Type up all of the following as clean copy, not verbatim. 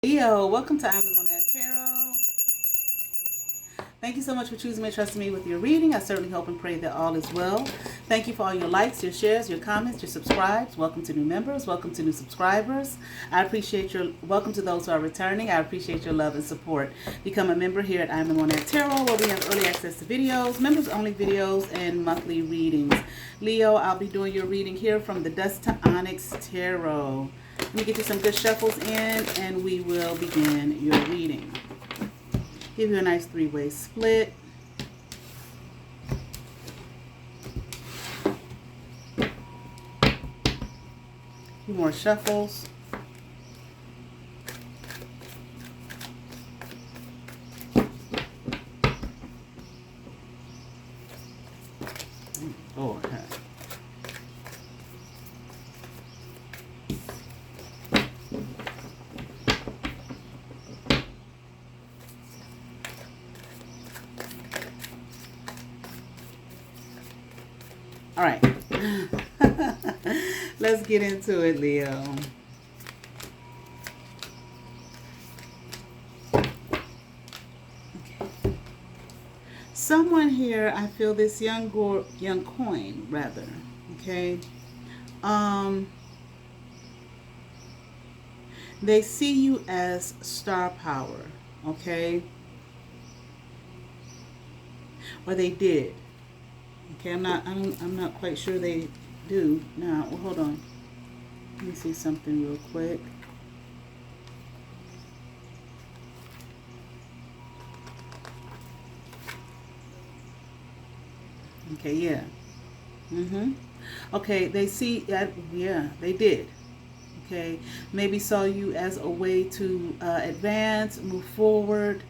Leo, welcome to I'm the Monad Tarot. Thank you so much for choosing me and trusting me with your reading. I certainly hope and pray that all is well. Thank you for all your likes, your shares, your comments, your subscribes. Welcome to new members. Welcome to new subscribers. I appreciate your welcome to those who are returning. I appreciate your love and support. Become a member here at I'm the Monad Tarot, where we have early access to videos, members only videos, and monthly readings. Leo, I'll be doing your reading here from the Dust to Onyx Tarot. Let me get you some good shuffles in and we will begin your reading. Give you a nice three-way split. A few more shuffles. Oh, okay. All right, let's get into it, Leo. Okay. Someone here, I feel this young coin, rather. Okay. They see you as star power. Okay. Or they did. Okay, I'm not quite sure they do now. Well, hold on. Let me see something real quick. Okay, yeah. Okay, they see that. Yeah, they did. Okay, maybe saw you as a way to advance, move forward.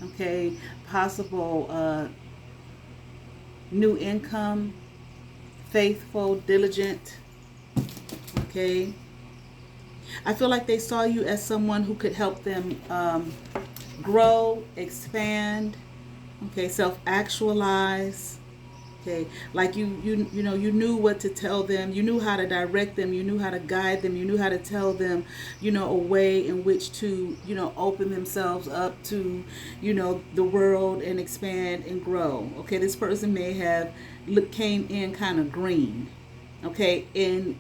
Okay, possible new income, faithful, diligent. Okay. I feel like they saw you as someone who could help them grow, expand, okay, self-actualize. Okay, like you know, you knew what to tell them, you knew how to direct them, you knew how to guide them, you knew how to tell them, you know, a way in which to, you know, open themselves up to, you know, the world and expand and grow. Okay, this person may have came in kind of green, okay, in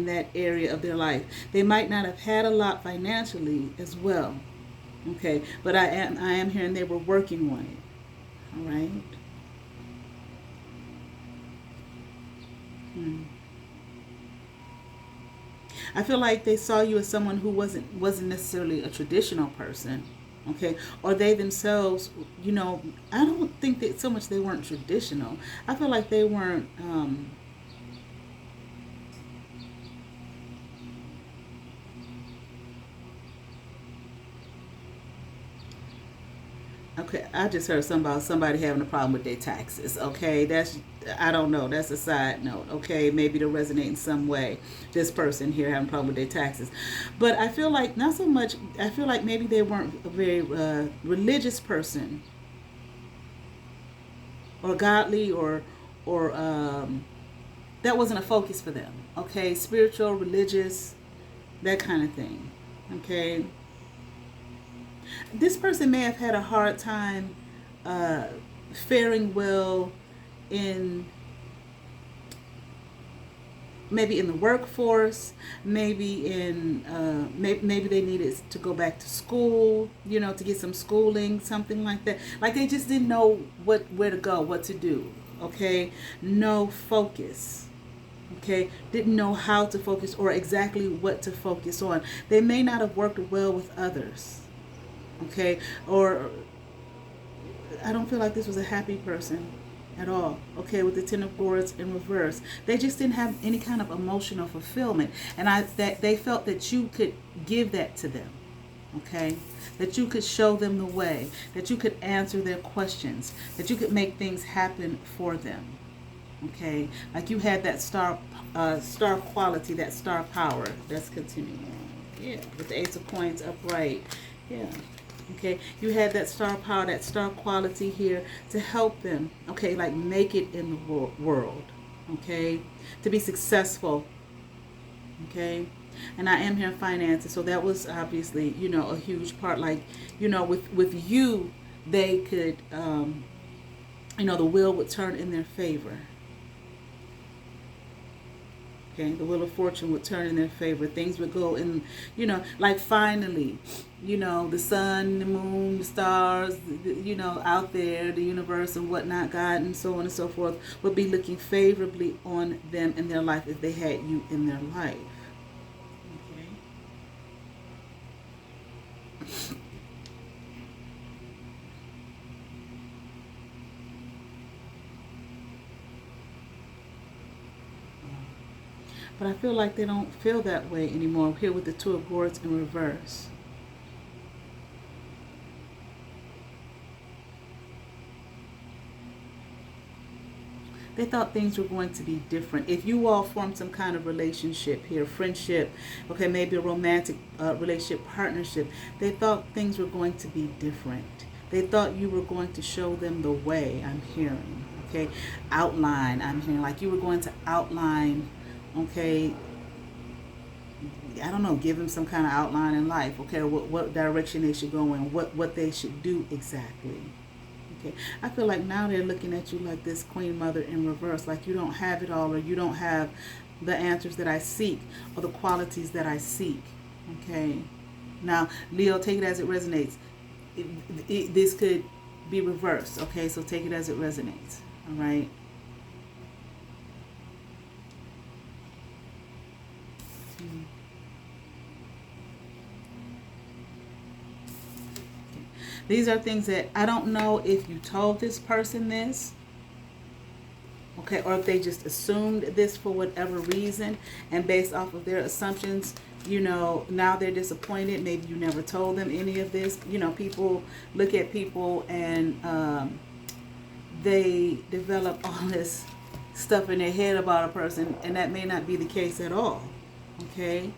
that area of their life. They might not have had a lot financially as well. Okay, but I am hearing they were working on it. All right. I feel like they saw you as someone who wasn't necessarily a traditional person, okay? Or they themselves, you know, I don't think that so much they weren't traditional. I feel like they weren't. Okay, I just heard something about somebody having a problem with their taxes. Okay, I don't know. That's a side note. Okay, maybe to resonate in some way. This person here having a problem with their taxes, but I feel like not so much. I feel like maybe they weren't a very religious person, or godly, or that wasn't a focus for them. Okay, spiritual, religious, that kind of thing. Okay, this person may have had a hard time uh, faring well in maybe in the workforce, maybe in maybe they needed to go back to school, you know, to get some schooling, something like that. Like they just didn't know where to go, what to do. Okay, no focus. Okay, didn't know how to focus or exactly what to focus on. They may not have worked well with others. Okay, or I don't feel like this was a happy person at all. Okay, with the Ten of Swords in reverse, they just didn't have any kind of emotional fulfillment, and that they felt that you could give that to them. Okay, that you could show them the way, that you could answer their questions, that you could make things happen for them. Okay, like you had that star quality, that star power. That's continuing. Yeah, with the Ace of Coins upright. Yeah. Okay, you had that star power, that star quality here to help them, okay, like make it in the world, okay, to be successful, okay. And I am hearing finances. So that was obviously, a huge part. Like, with you, they could, the wheel would turn in their favor. Okay, the wheel of fortune would turn in their favor. Things would go in, like finally, the sun, the moon, the stars, out there, the universe and whatnot, God and so on and so forth, would be looking favorably on them in their life if they had you in their life. Okay. But I feel like they don't feel that way anymore. Here with the Two of Swords in reverse. They thought things were going to be different. If you all formed some kind of relationship here, friendship, okay, maybe a romantic relationship, partnership, they thought things were going to be different. They thought you were going to show them the way, I'm hearing, okay? Outline, I'm hearing, like you were going to outline, okay, I don't know, give them some kind of outline in life, okay, what direction they should go in, what they should do exactly. Okay. I feel like now they're looking at you like this Queen Mother in reverse, like you don't have it all, or you don't have the answers that I seek, or the qualities that I seek. Okay. Now, Leo, take it as it resonates. This could be reversed. Okay, so take it as it resonates. All right. These are things that I don't know if you told this person this, okay, or if they just assumed this for whatever reason, and based off of their assumptions, now they're disappointed. Maybe you never told them any of this. People look at people and they develop all this stuff in their head about a person, and that may not be the case at all, okay?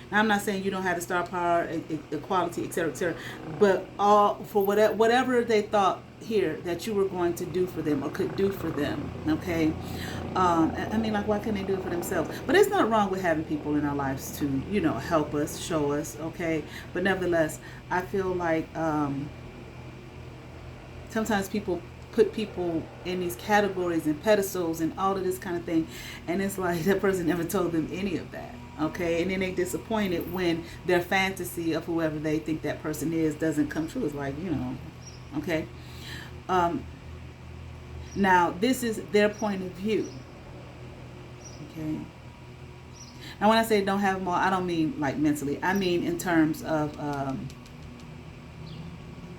Now, I'm not saying you don't have the star power, equality, etc., but all for whatever they thought here that you were going to do for them or could do for them, okay? I mean, like, why can't they do it for themselves? But it's not wrong with having people in our lives to, help us, show us, okay? But nevertheless, I feel like sometimes people put people in these categories and pedestals and all of this kind of thing, and it's like that person never told them any of that. Okay, and then they disappointed when their fantasy of whoever they think that person is doesn't come true. It's like, okay. Now, this is their point of view. Okay. Now, when I say don't have them all, I don't mean like mentally. I mean in terms of,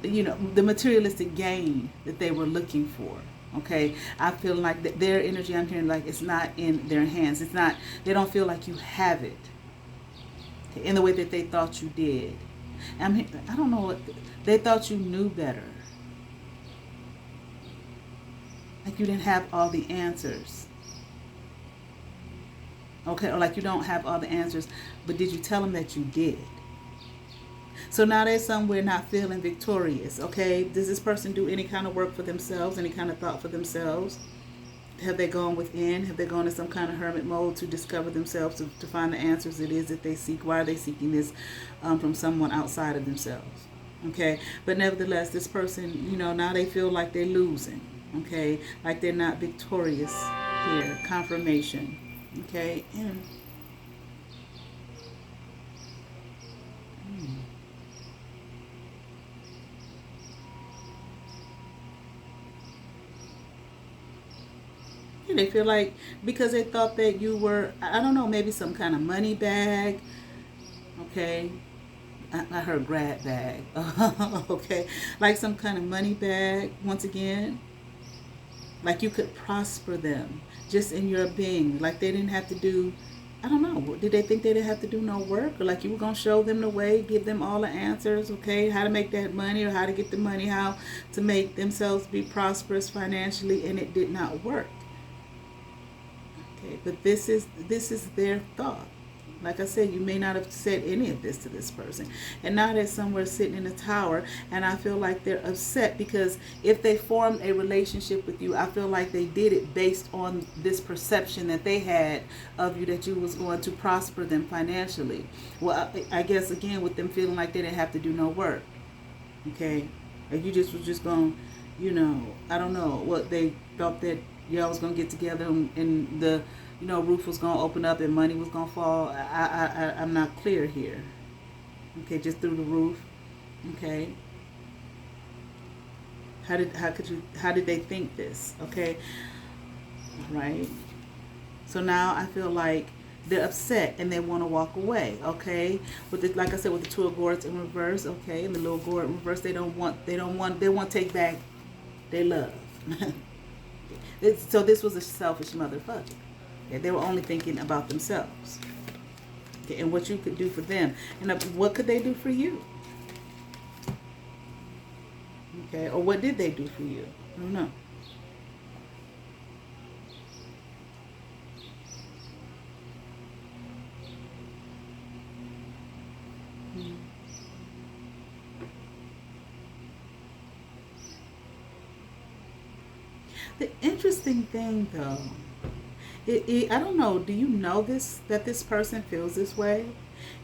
the materialistic gain that they were looking for. Okay, I feel like their energy, I'm hearing, like it's not in their hands. It's not, they don't feel like you have it, okay, in the way that they thought you did. I don't know what, they thought you knew better. Like you didn't have all the answers. Okay, or like you don't have all the answers, but did you tell them that you did? So now they're somewhere not feeling victorious, okay? Does this person do any kind of work for themselves, any kind of thought for themselves? Have they gone within? Have they gone in some kind of hermit mode to discover themselves, to find the answers it is that they seek? Why are they seeking this from someone outside of themselves? Okay? But nevertheless, this person, now they feel like they're losing, okay? Like they're not victorious here. Confirmation, okay? And they feel like because they thought that you were, I don't know, maybe some kind of money bag, okay? I heard grab bag, okay? Like some kind of money bag, once again. Like you could prosper them just in your being. Like they didn't have to do, I don't know, did they think they didn't have to do no work? Or like you were going to show them the way, give them all the answers, okay? How to make that money, or how to get the money, how to make themselves be prosperous financially, and it did not work. Okay, but this is their thought. Like I said, you may not have said any of this to this person. And now they're somewhere sitting in a tower, and I feel like they're upset because if they formed a relationship with you, I feel like they did it based on this perception that they had of you, that you was going to prosper them financially. Well, I guess, again, with them feeling like they didn't have to do no work. Okay? Like you just was just going, I don't know what they thought that y'all was going to get together, and the roof was gonna open up and money was gonna fall. I'm not clear here. Okay, just through the roof. Okay. How did they think this? Okay. All right. So now I feel like they're upset and they want to walk away. Okay. Like I said, with the two of gourds in reverse. Okay, and the little gourd in reverse. They want to take back their love. So this was a selfish motherfucker. Okay, they were only thinking about themselves, okay, and what you could do for them. And what could they do for you? Okay, or what did they do for you? I don't know. The interesting thing, though, I don't know, do you know that this person feels this way?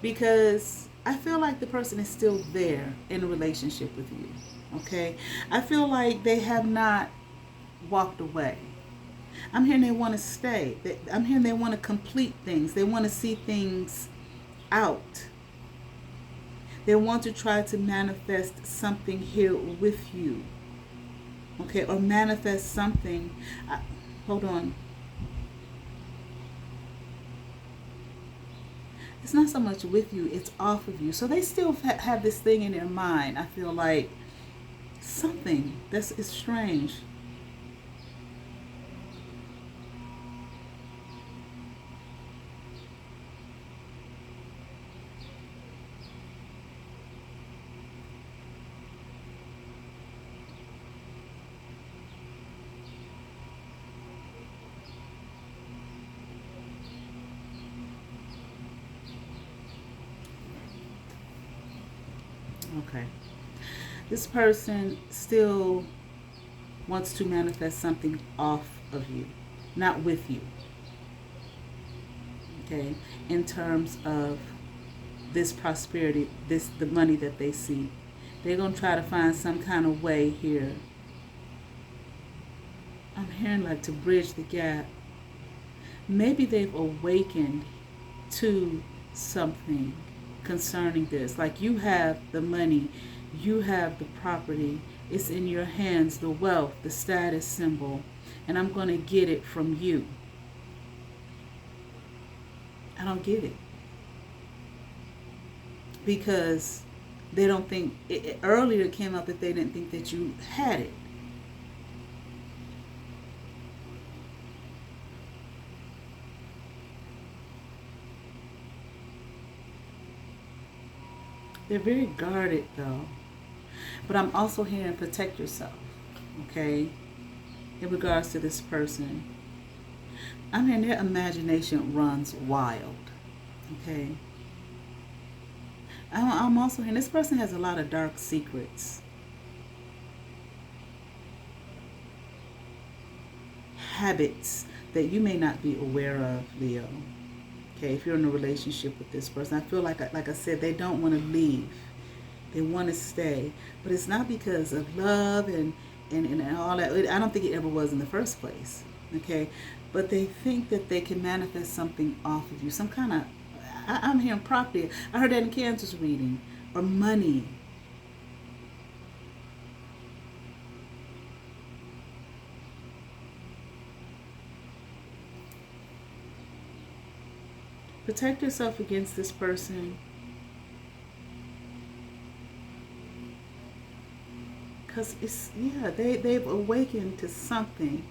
Because I feel like the person is still there in a relationship with you. Okay? I feel like they have not walked away. I'm hearing they want to stay. I'm hearing they want to complete things. They want to see things out. They want to try to manifest something here with you. Okay? Or manifest something. Hold on. It's not so much with you, it's off of you. So they still have this thing in their mind. I feel like something is strange. Okay. This person still wants to manifest something off of you, not with you. Okay? In terms of this prosperity, the money that they see. They're going to try to find some kind of way here. I'm hearing like to bridge the gap. Maybe they've awakened to something concerning this. Like you have the money, you have the property, it's in your hands, the wealth, the status symbol, and I'm going to get it from you. I don't get it. Because they don't think, earlier it came up that they didn't think that you had it. They're very guarded though. But I'm also hearing protect yourself, okay, in regards to this person. I'm hearing their imagination runs wild, okay. I'm also hearing this person has a lot of dark secrets. Habits that you may not be aware of, Leo. Okay, if you're in a relationship with this person, I feel like I said, they don't want to leave. They want to stay. But it's not because of love and all that. I don't think it ever was in the first place. Okay? But they think that they can manifest something off of you. Some kind of, I'm hearing property. I heard that in Cancer's reading. Or money. Protect yourself against this person. Because it's, yeah, they've awakened to something.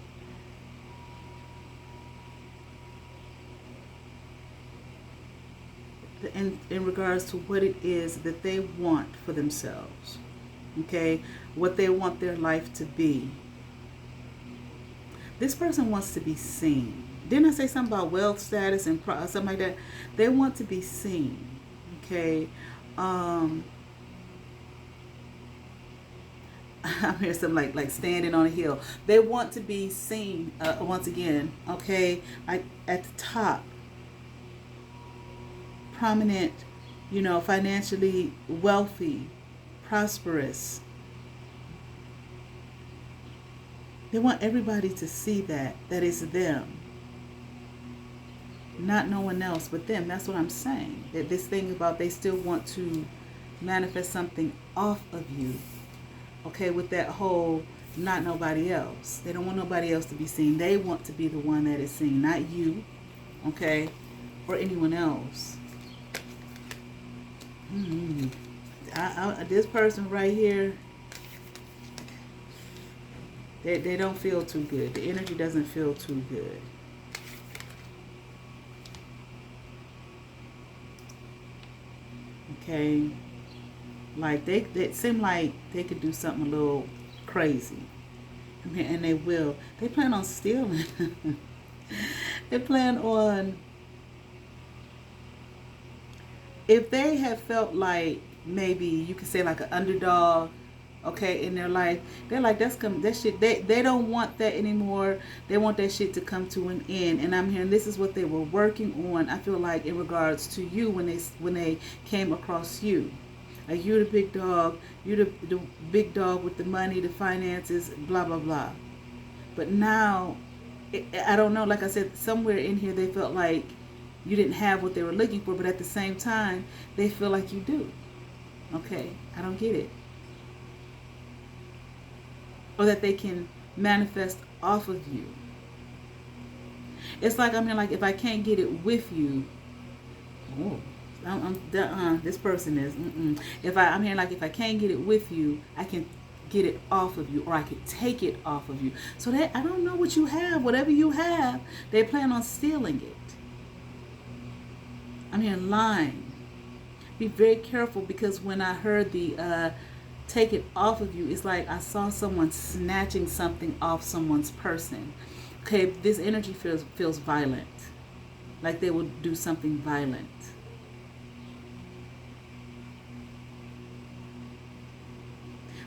In regards to what it is that they want for themselves. Okay? What they want their life to be. This person wants to be seen. didn't I say something about wealth status and something like that? They want to be seen. Okay. Um, I'm hearing something like standing on a hill. They want to be seen once again. Okay, like at the top, prominent, financially wealthy, prosperous. They want everybody to see that is them, not no one else but them. That's what I'm saying. That this thing about they still want to manifest something off of you. Okay, with that whole not nobody else. They don't want nobody else to be seen. They want to be the one that is seen, not you, okay, or anyone else. Mm-hmm. This person right here, they don't feel too good. The energy doesn't feel too good. Okay, like they seem like they could do something a little crazy, and they will. They plan on stealing. They plan on, if they have felt like maybe you could say like an underdog, okay, in their life, they're like that shit. They don't want that anymore. They want that shit to come to an end. And I'm hearing this is what they were working on. I feel like in regards to you when they came across you. Like you're the big dog, you're the big dog with the money, the finances, blah blah blah. But now, I don't know. Like I said, somewhere in here they felt like you didn't have what they were looking for, but at the same time, they feel like you do. Okay, I don't get it. Or that they can manifest off of you. It's like, I mean, like if I can't get it with you, oh, this person is. I'm hearing like if I can't get it with you, I can get it off of you, or I could take it off of you. So that I don't know what you have. Whatever you have, they plan on stealing it. I'm hearing lying. Be very careful, because when I heard the take it off of you, it's like I saw someone snatching something off someone's person. Okay, this energy feels violent, like they will do something violent.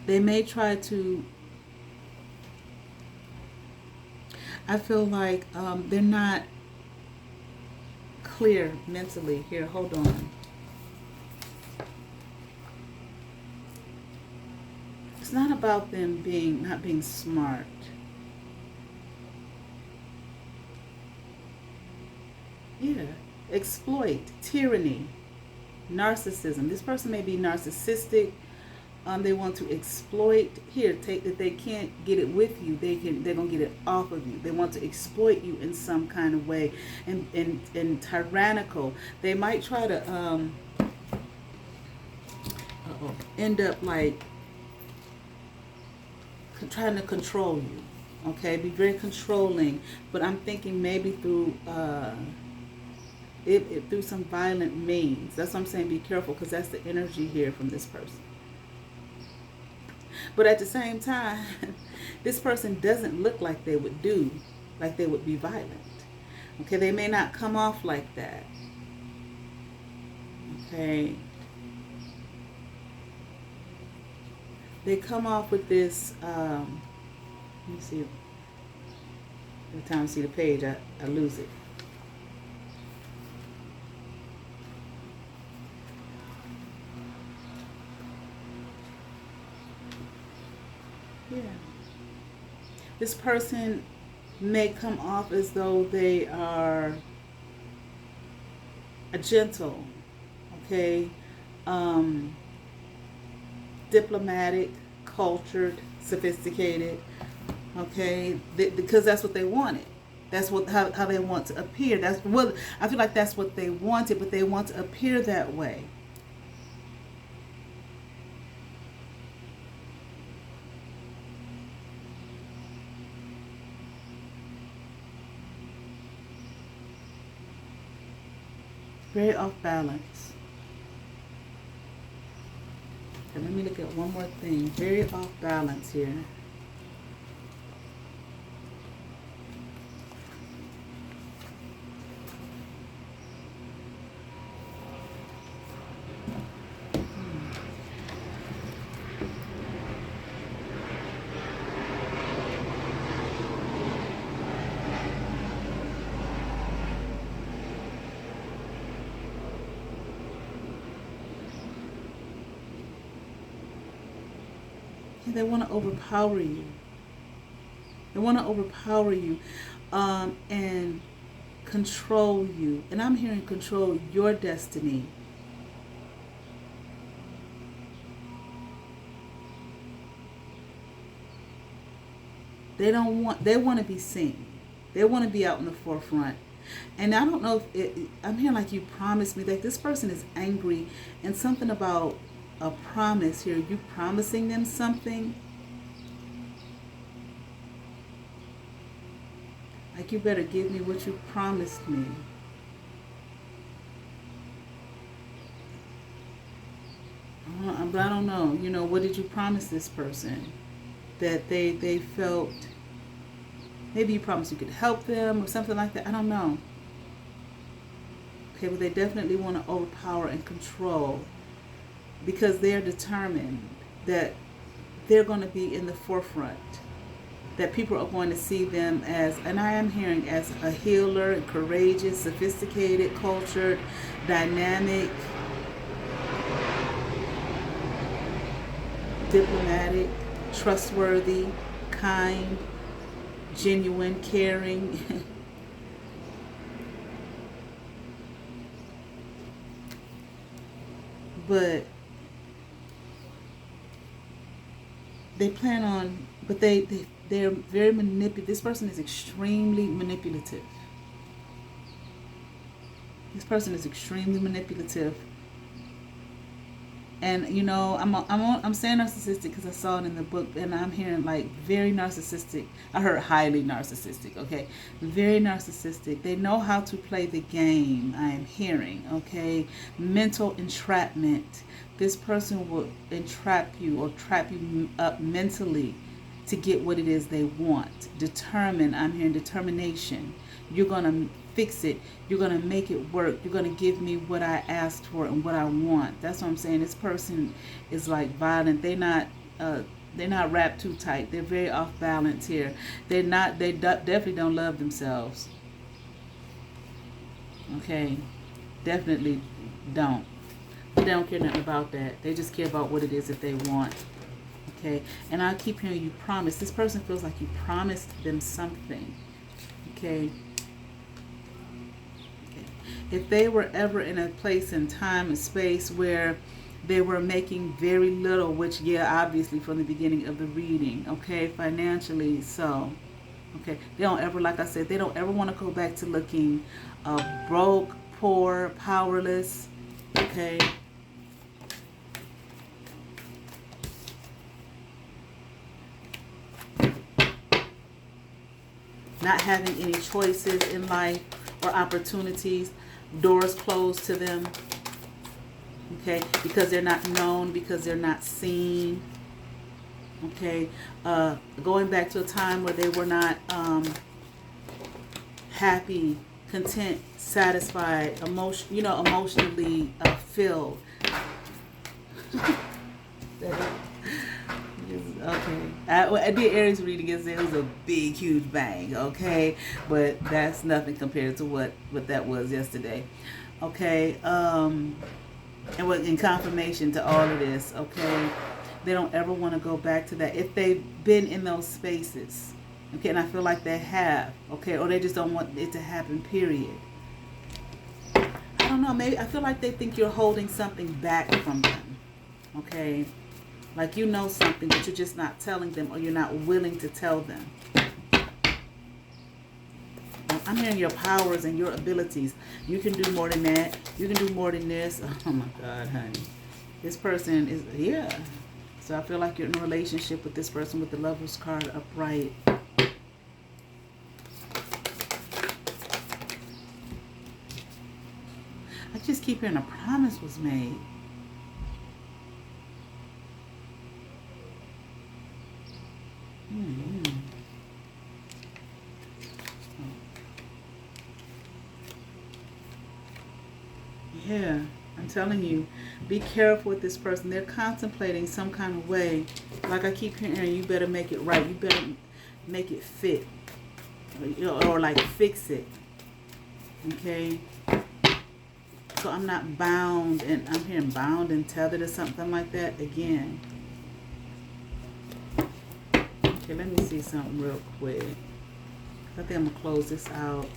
They may try to, I feel like they're not clear mentally. Here, hold on. It's not about them not being smart. Yeah. Exploit, tyranny, narcissism. This person may be narcissistic. They want to exploit. Here, take that they can't get it with you. They're gonna get it off of you. They want to exploit you in some kind of way, and tyrannical. They might try to end up like trying to control you. Okay, be very controlling. But I'm thinking maybe through through some violent means. That's what I'm saying. Be careful, because that's the energy here from this person. But at the same time, this person doesn't look like they would be violent. Okay, they may not come off like that. Okay. They come off with this, let me see. Every time I see the page, I lose it. Yeah. This person may come off as though they are a gentle, okay, diplomatic, cultured, sophisticated, okay, because that's what they wanted. That's how they want to appear. That's what I feel like. That's what they wanted, but they want to appear that way. Very off balance. And let me look at one more thing. Very off balance here. They want to overpower you. They want to overpower you, and control you. And I'm hearing control your destiny. They want to be seen. They want to be out in the forefront. And I don't know if I'm hearing like you promised me that this person is angry, and something about a promise here. You promising them something. Like, you better give me what you promised me. But I don't know. You know, what did you promise this person? That they felt, maybe you promised you could help them or something like that. I don't know. Okay, but they definitely want to overpower and control, because they're determined that they're going to be in the forefront, that people are going to see them as, and I am hearing, as a healer, courageous, sophisticated, cultured, dynamic, diplomatic, trustworthy, kind, genuine, caring. But they plan on, but they're very manipulative. This person is extremely manipulative. This person is extremely manipulative. And you know, I'm saying narcissistic because I saw it in the book, and I'm hearing like very narcissistic. I heard highly narcissistic. Okay, very narcissistic. They know how to play the game. I am hearing. Okay, mental entrapment. This person will entrap you or trap you up mentally to get what it is they want. Determined. I'm hearing determination. You're gonna fix it. You're going to make it work. You're going to give me what I asked for and what I want. That's what I'm saying. This person is like violent. They're not wrapped too tight. They're very off balance here. They definitely don't love themselves. Okay. Definitely don't. But they don't care nothing about that. They just care about what it is that they want. Okay. And I keep hearing you promise. This person feels like you promised them something. Okay. If they were ever in a place and time and space where they were making very little, which, yeah, obviously from the beginning of the reading, okay, financially, so, okay, they don't ever, like I said, they don't ever want to go back to looking broke, poor, powerless, okay. Not having any choices in life or opportunities. Doors closed to them, okay, because they're not known, because they're not seen, okay. Going back to a time where they were not happy, content, satisfied, emotionally filled. Okay, I did Aries reading it. It was a big, huge bang. Okay, but that's nothing compared to what that was yesterday. Okay, and what in confirmation to all of this. Okay, they don't ever want to go back to that if they've been in those spaces. Okay, and I feel like they have. Okay, or they just don't want it to happen. Period. I don't know. Maybe I feel like they think you're holding something back from them. Okay. Like you know something, but you're just not telling them, or you're not willing to tell them. I'm hearing your powers and your abilities. You can do more than that. You can do more than this. Oh my God, honey. This person is, yeah. So I feel like you're in a relationship with this person with the Lover's card upright. I just keep hearing a promise was made. Yeah, I'm telling you, be careful with this person. They're contemplating some kind of way. Like I keep hearing, you better make it right. You better make it fit. Or like fix it. Okay? So I'm not bound, and I'm hearing bound and tethered or something like that again. Okay, let me see something real quick. I think I'm going to close this out.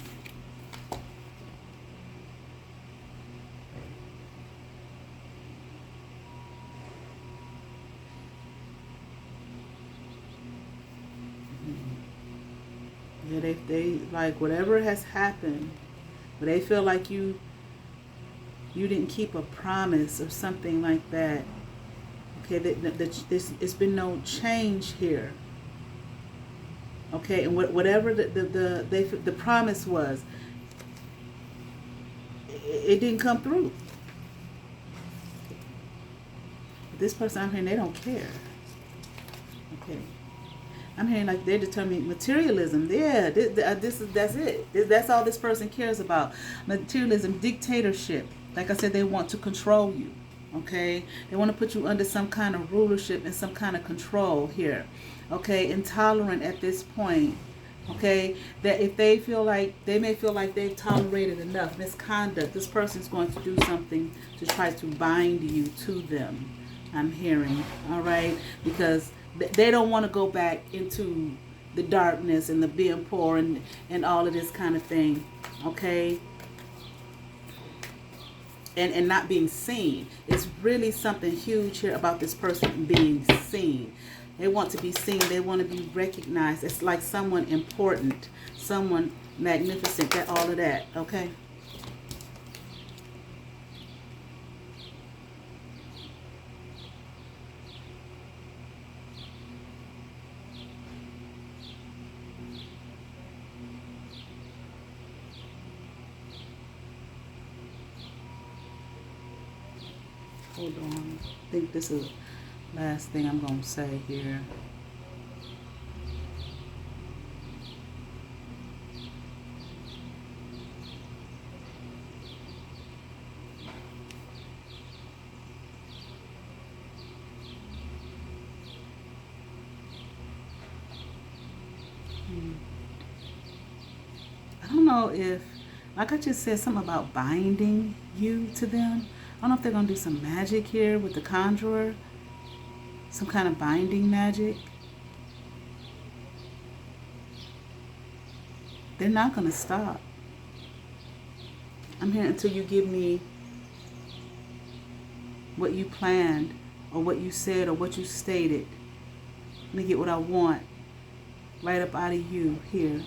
Yeah, they like whatever has happened, but they feel like you didn't keep a promise or something like that. Okay, it's been no change here. Okay, and whatever the promise was, it didn't come through. This person I'm hearing, they don't care. Okay, I'm hearing like they're determining materialism. Yeah, that's it. That's all this person cares about. Materialism, dictatorship. Like I said, they want to control you. Okay, they want to put you under some kind of rulership and some kind of control here. Okay, intolerant at this point. Okay, that if they feel like they may feel like they've tolerated enough misconduct, this person's going to do something to try to bind you to them. I'm hearing, all right, because they don't want to go back into the darkness and the being poor and all of this kind of thing. Okay. And not being seen. It's really something huge here about this person being seen. They want to be seen. They want to be recognized. It's like someone important, someone magnificent, that all of that, okay? Hold on. I think this is the last thing I'm going to say here. I don't know if, like I just said, something about binding you to them. I don't know if they're going to do some magic here with the conjurer. Some kind of binding magic. They're not going to stop. I'm here until you give me what you planned or what you said or what you stated. Let me get what I want right up out of you here.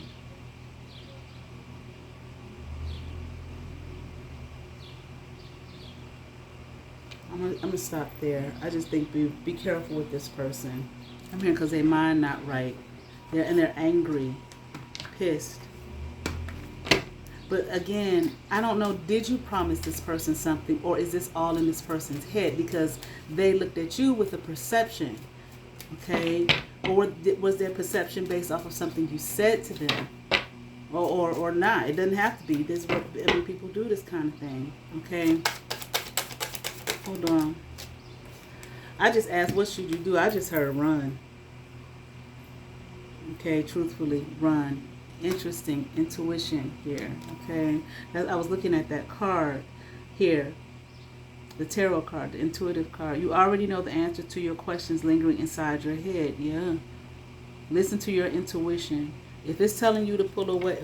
I'm gonna stop there. I just think be careful with this person. I'm here because their mind not right. They're angry, pissed. But again, I don't know, did you promise this person something, or is this all in this person's head? Because they looked at you with a perception, okay? Or was their perception based off of something you said to them? Or not. It doesn't have to be. This is what people do, this kind of thing, okay? Hold on. I just asked, what should you do? I just heard run. Okay, truthfully, run. Interesting intuition here. Okay, I was looking at that card here, the tarot card, the intuitive card. You already know the answer to your questions lingering inside your head. Yeah. Listen to your intuition. If it's telling you to pull away,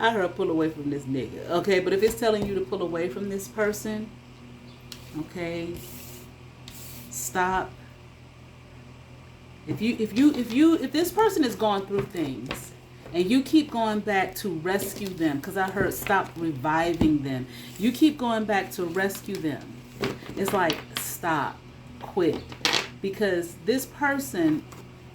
I heard pull away from this nigga. Okay, but if it's telling you to pull away from this person, okay, stop. If this person is going through things and you keep going back to rescue them, because I heard stop reviving them, you keep going back to rescue them, it's like stop, quit, because this person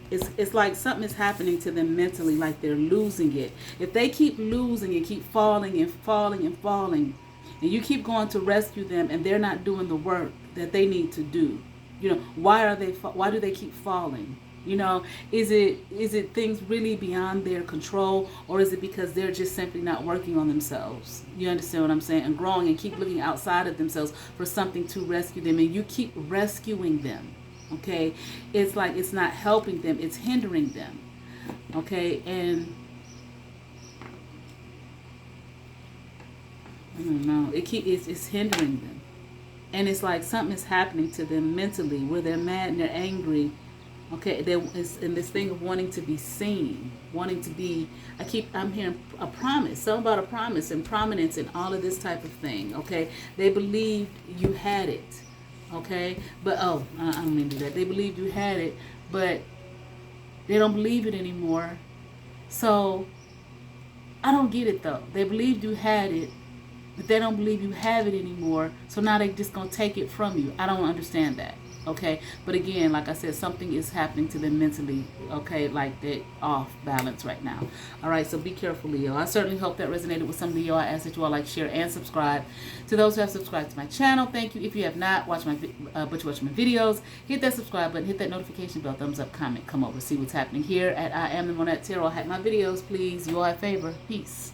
it's like something is happening to them mentally, like they're losing it. If they keep losing and keep falling and falling and falling, and you keep going to rescue them and they're not doing the work that they need to do, you know, why do they keep falling? You know, is it things really beyond their control, or is it because they're just simply not working on themselves? You understand what I'm saying? And growing and keep looking outside of themselves for something to rescue them, and you keep rescuing them. Okay, it's like it's not helping them, it's hindering them. Okay, and I don't know, it's hindering them, and it's like something is happening to them mentally where they're mad and they're angry, Okay, there is in this thing of wanting to be seen, wanting to be. I'm hearing a promise, something about a promise and prominence and all of this type of thing. Okay, they believed you had it. Okay, but I don't mean to do that. They believed you had it, but they don't believe it anymore. So I don't get it though. They believed you had it, but they don't believe you have it anymore. So now they just gonna take it from you. I don't understand that. Okay, but again, like I said, something is happening to them mentally. Okay, like they're off balance right now. All right, so be careful, Leo. I certainly hope that resonated with some of you. I ask that you all like, share, and subscribe. To those who have subscribed to my channel, thank you. If you have not, watch my videos. Hit that subscribe button, hit that notification bell, thumbs up, comment, come over, see what's happening here at I Am the Monette Tarot. Had my videos, please. You all have favor. Peace.